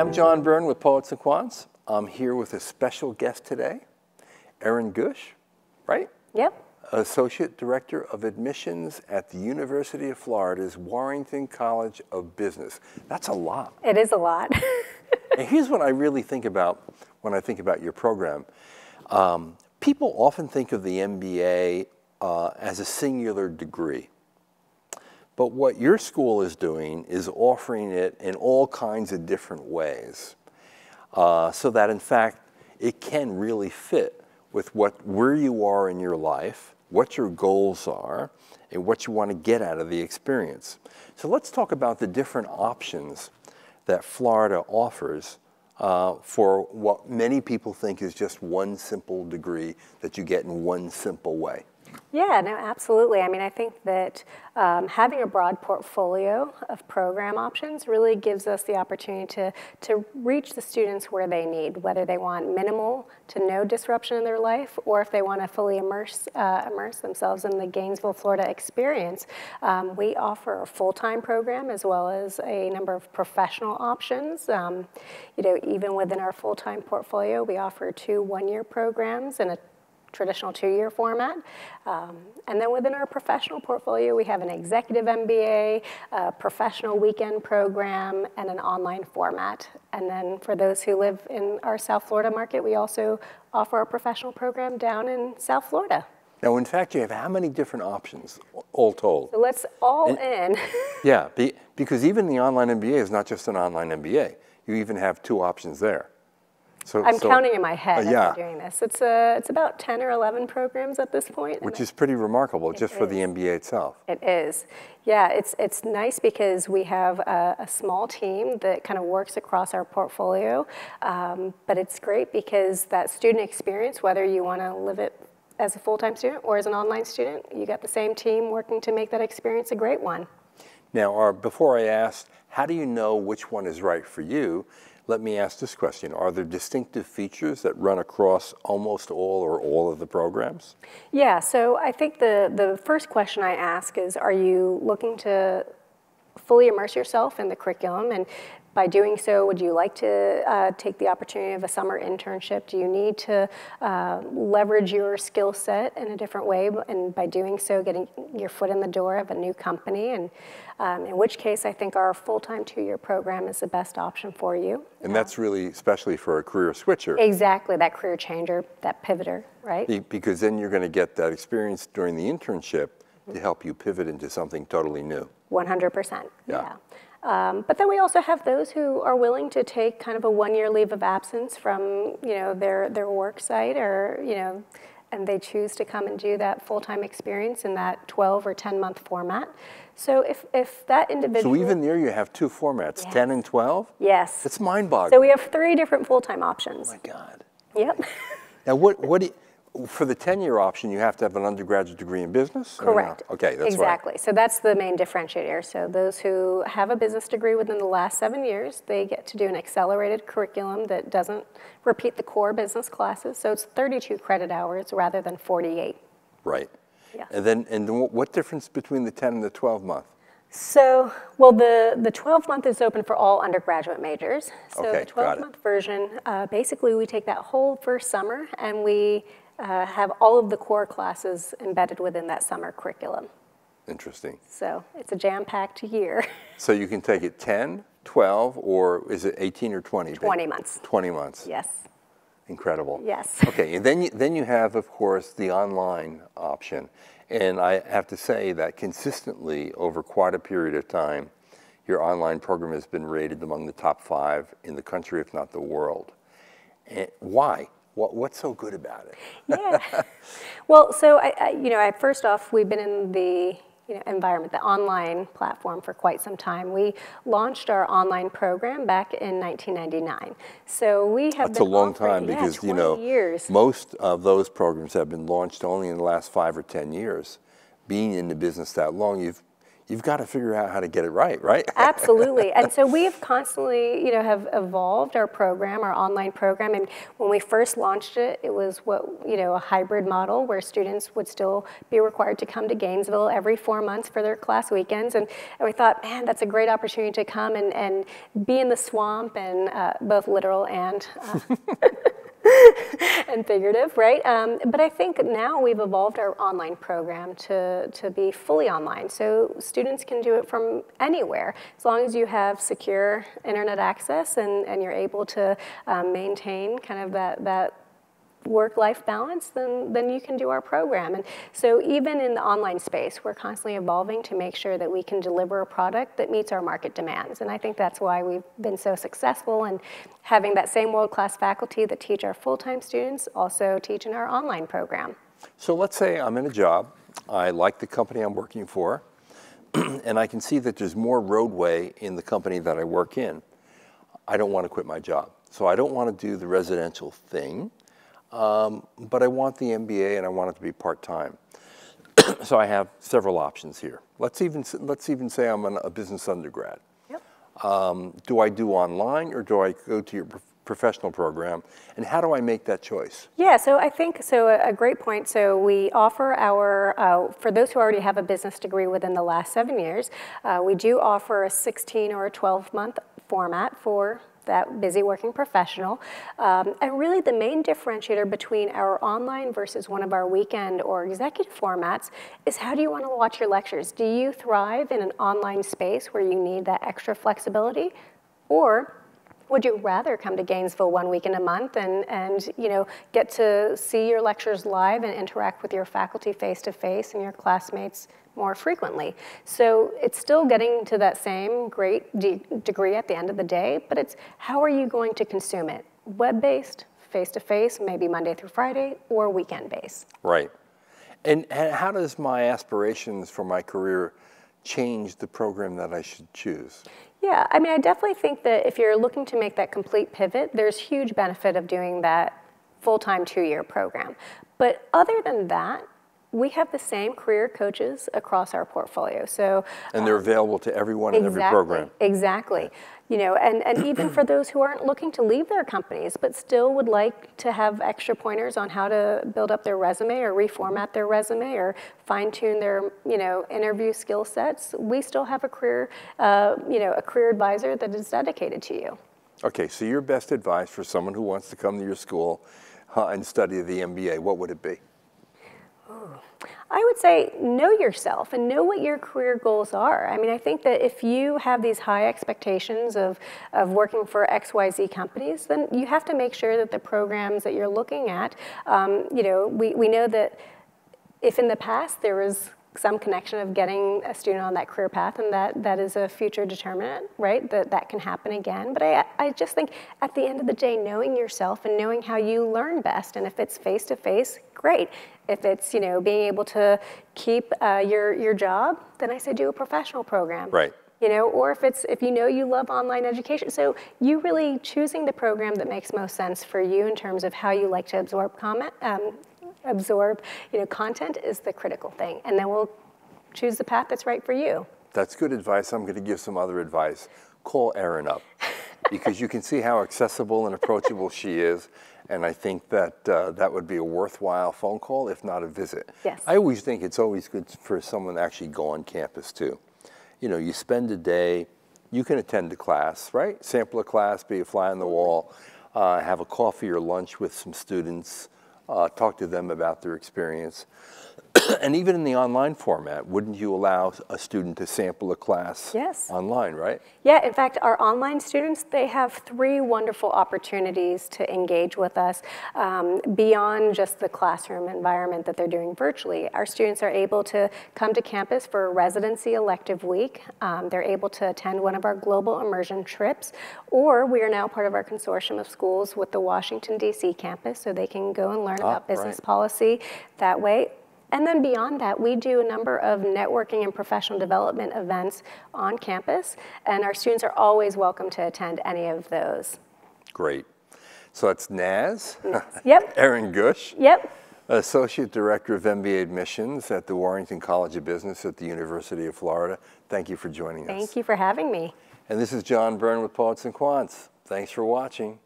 I'm John Byrne with Poets and Quants. I'm here with a special guest today, Erenguc, right? Yep. Associate Director of Admissions at the University of Florida's Warrington College of Business. That's a lot. It is a lot. And here's what I really think about when I think about your program. People often think of the MBA as a singular degree. But what your school is doing is offering it in all kinds of different ways, so that in fact it can really fit with where you are in your life, what your goals are, and what you want to get out of the experience. So let's talk about the different options that Florida offers for what many people think is just one simple degree that you get in one simple way. Yeah, no, absolutely. I mean, I think that having a broad portfolio of program options really gives us the opportunity to reach the students where they need, whether they want minimal to no disruption in their life, or if they want to fully immerse themselves in the Gainesville, Florida experience. We offer a full-time program as well as a number of professional options. Even within our full-time portfolio, we offer 2 one-year programs and a traditional 2-year format. And then within our professional portfolio, we have an executive MBA, a professional weekend program, and an online format. And then for those who live in our South Florida market, we also offer a professional program down in South Florida. Now, in fact, you have how many different options, all told? So let's all in. Yeah, because even the online MBA is not just an online MBA. You even have 2 options there. I'm counting in my head as yeah. we're doing this. It's about 10 or 11 programs at this point. Which is pretty remarkable just for the MBA itself. It is. Yeah, it's nice because we have a small team that kind of works across our portfolio. But it's great because that student experience, whether you want to live it as a full-time student or as an online student, you got the same team working to make that experience a great one. Now, before I ask, how do you know which one is right for you? Let me ask this question. Are there distinctive features that run across almost all or all of the programs? Yeah, so I think the first question I ask is, are you looking to fully immerse yourself in the curriculum? And by doing so, would you like to take the opportunity of a summer internship? Do you need to leverage your skill set in a different way? And by doing so, getting your foot in the door of a new company? And in which case, I think our full-time 2-year program is the best option for you. And that's really especially for a career switcher. Exactly, that career changer, that pivoter, right? Because then you're going to get that experience during the internship to help you pivot into something totally new. 100%, yeah. But then we also have those who are willing to take kind of a 1-year leave of absence from their work site, or and they choose to come and do that full-time experience in that 12 or 10-month format. So if that individual... So even there you have 2 formats, yes. 10 and 12? Yes. It's mind-boggling. So we have 3 different full-time options. Oh my God. Yep. Now for the 10-year option, you have to have an undergraduate degree in business? Correct. No? Okay, that's exactly. Right. So that's the main differentiator. So those who have a business degree within the last 7 years, they get to do an accelerated curriculum that doesn't repeat the core business classes. So it's 32 credit hours rather than 48. Right. Yeah. And then what difference between the 10 and the 12 month? So, well, the 12-month is open for all undergraduate majors. So okay, the 12-month version, basically we take that whole first summer and we have all of the core classes embedded within that summer curriculum. Interesting. So it's a jam-packed year. So you can take it 10, 12, or is it 18 or 20? 20 months. 20 months. Yes. Incredible. Yes. Okay, and then you have, of course, the online option. And I have to say that consistently over quite a period of time, your online program has been rated among the top 5 in the country, if not the world. And why? What's so good about it? Yeah. Well, so first off, we've been in the environment, the online platform, for quite some time. We launched our online program back in 1999. So we have That's been a long time because 20 years. Most of those programs have been launched only in the last 5 or 10 years. Being in the business that long, you've got to figure out how to get it right, right? Absolutely. And so we've constantly, have evolved our program, our online program. And when we first launched it, it was a hybrid model where students would still be required to come to Gainesville every 4 months for their class weekends. And we thought, man, that's a great opportunity to come and be in the swamp, and both literal and and figurative, right? But I think now we've evolved our online program to be fully online. So students can do it from anywhere, as long as you have secure internet access and you're able to maintain kind of that work-life balance, then you can do our program. And so even in the online space, we're constantly evolving to make sure that we can deliver a product that meets our market demands. And I think that's why we've been so successful in having that same world-class faculty that teach our full-time students also teach in our online program. So let's say I'm in a job, I like the company I'm working for, and I can see that there's more roadway in the company that I work in. I don't want to quit my job. So I don't want to do the residential thing. But I want the MBA and I want it to be part-time. So I have several options here. Let's even say I'm a business undergrad. Yep. Do I do online or do I go to your professional program? And how do I make that choice? Yeah, so I think, a great point. So we offer for those who already have a business degree within the last 7 years, we do offer a 16 or a 12-month format for that busy working professional. And really the main differentiator between our online versus one of our weekend or executive formats is, how do you want to watch your lectures? Do you thrive in an online space where you need that extra flexibility? Or would you rather come to Gainesville 1 week in a month and get to see your lectures live and interact with your faculty face-to-face and your classmates more frequently? So it's still getting to that same great degree at the end of the day, but it's how are you going to consume it? Web-based, face-to-face, maybe Monday through Friday, or weekend-based. Right. And how does my aspirations for my career change the program that I should choose? Yeah, I mean, I definitely think that if you're looking to make that complete pivot, there's huge benefit of doing that full-time 2-year program. But other than that, we have the same career coaches across our portfolio. So, and they're available to everyone in every program. Exactly. And even for those who aren't looking to leave their companies, but still would like to have extra pointers on how to build up their resume or reformat their resume or fine-tune their, interview skill sets, we still have a career advisor that is dedicated to you. Okay, so your best advice for someone who wants to come to your school and study the MBA, what would it be? I would say know yourself and know what your career goals are. I mean, I think that if you have these high expectations of working for XYZ companies, then you have to make sure that the programs that you're looking at, we know that if in the past there was some connection of getting a student on that career path, and that is a future determinant, right? That can happen again. But I just think at the end of the day, knowing yourself and knowing how you learn best, and if it's face-to-face, great. If it's being able to keep your job, then I say do a professional program. Right. Or if you love online education. So you really choosing the program that makes most sense for you in terms of how you like to absorb content is the critical thing. And then we'll choose the path that's right for you. That's good advice. I'm going to give some other advice. Call Erin up because you can see how accessible and approachable she is. And I think that that would be a worthwhile phone call, if not a visit. Yes. I always think it's always good for someone to actually go on campus too. You spend a day, you can attend a class, right? Sample a class, be a fly on the wall, have a coffee or lunch with some students, talk to them about their experience. And even in the online format, wouldn't you allow a student to sample a class online, right? Yeah, in fact, our online students, they have 3 wonderful opportunities to engage with us beyond just the classroom environment that they're doing virtually. Our students are able to come to campus for a residency elective week. They're able to attend one of our global immersion trips, or we are now part of our consortium of schools with the Washington, D.C. campus, so they can go and learn about business policy that way. And then beyond that, we do a number of networking and professional development events on campus, and our students are always welcome to attend any of those. Great. So that's Naz. Yep. Erenguc. Yep. Associate Director of MBA Admissions at the Warrington College of Business at the University of Florida. Thank you for joining us. Thank you for having me. And this is John Byrne with Poets and Quants. Thanks for watching.